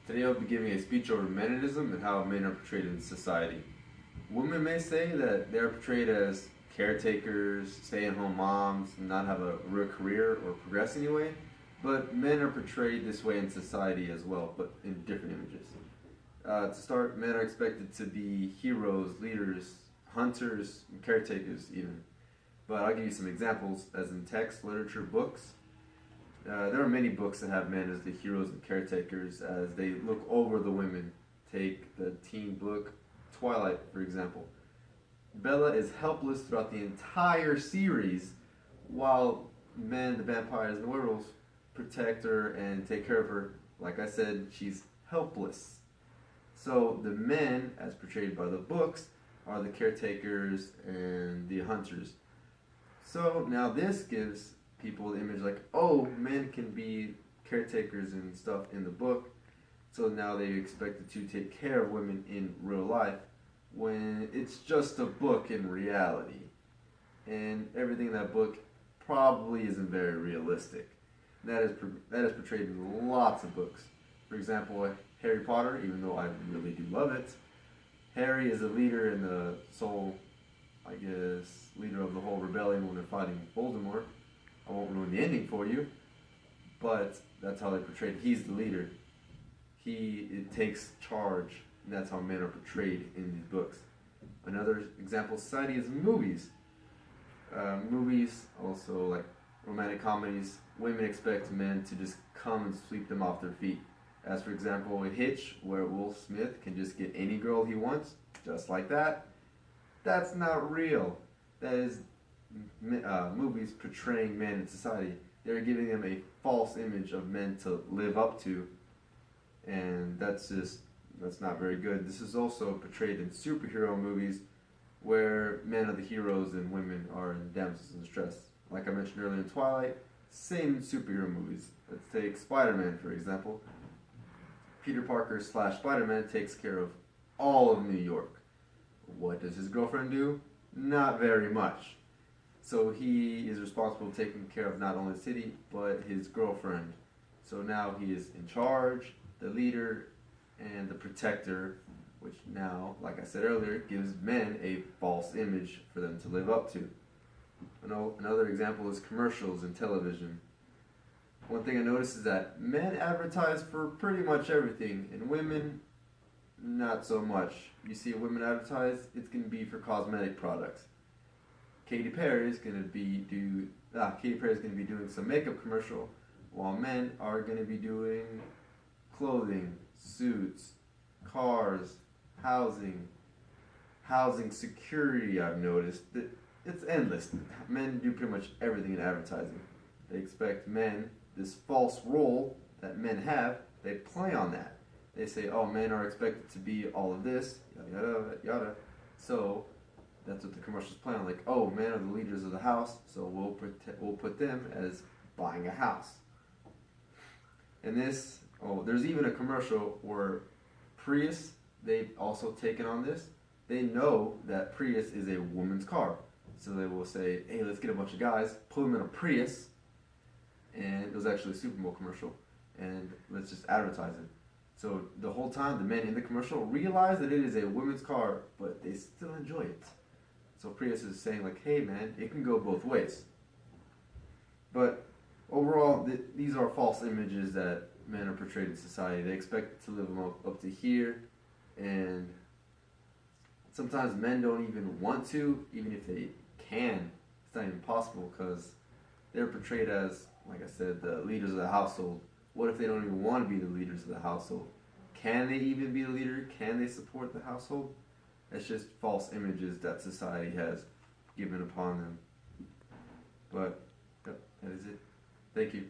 Today I'll be giving a speech over manism and how men are portrayed in society. Women may say that they are portrayed as caretakers, stay-at-home moms, and not have a real career or progress anyway, but men are portrayed this way in society as well, but in different images. To start, men are expected to be heroes, leaders, hunters, and caretakers even. But I'll give you some examples, as in text, literature, books. There are many books that have men as the heroes and caretakers as they look over the women. Take the teen book Twilight, for example. Bella is helpless throughout the entire series, while men, the vampires, and the werewolves protect her and take care of her. Like I said, she's helpless. So the men, as portrayed by the books, are the caretakers and the hunters. So now this gives people the image like, oh, men can be caretakers and stuff in the book, so now they're expected to take care of women in real life when it's just a book in reality. And everything in that book probably isn't very realistic. That is portrayed in lots of books. For example, Harry Potter, even though I really do love it, Harry is a leader in the sole, I guess, leader of the whole rebellion when they're fighting Voldemort. I won't ruin the ending for you, but that's how they portrayed. He's the leader. It takes charge, and that's how men are portrayed in these books. Another example of society is movies. Movies, also like romantic comedies, women expect men to just come and sweep them off their feet. As for example, in Hitch, where Will Smith can just get any girl he wants, just like that. That's not real. That is movies portraying men in society. They're giving them a false image of men to live up to, and that's not very good. This is also portrayed in superhero movies where men are the heroes and women are damsels in distress. Like I mentioned earlier in Twilight, same in superhero movies. Let's take Spider-Man for example. Peter Parker / Spider-Man takes care of all of New York. What does his girlfriend do? Not very much. So he is responsible for taking care of not only the city, but his girlfriend. So now he is in charge, the leader, and the protector, which now, like I said earlier, gives men a false image for them to live up to. Another example is commercials in television. One thing I noticed is that men advertise for pretty much everything, and women, not so much. You see women advertise, it's going to be for cosmetic products. Katy Perry is going to be doing some makeup commercial, while men are going to be doing clothing, suits, cars, housing security. I've noticed that it's endless. Men do pretty much everything in advertising. They expect men, this false role that men have, they play on that. They say, oh, men are expected to be all of this, yada yada yada. So that's what the commercials play on. Like, oh, men are the leaders of the house, so we'll put them as buying a house. And there's even a commercial where Prius, they've also taken on this. They know that Prius is a woman's car. So they will say, hey, let's get a bunch of guys, put them in a Prius, and it was actually a Super Bowl commercial, and let's just advertise it. So the whole time, the men in the commercial realize that it is a women's car, but they still enjoy it. So Prius is saying like, hey man, it can go both ways. But overall, these are false images that men are portrayed in society. They expect to live them up to here, and sometimes men don't even want to, even if they can. It's not even possible because they're portrayed as, like I said, the leaders of the household. What if they don't even want to be the leaders of the household? Can they even be the leader? Can they support the household? It's just false images that society has given upon them. But that is it. Thank you.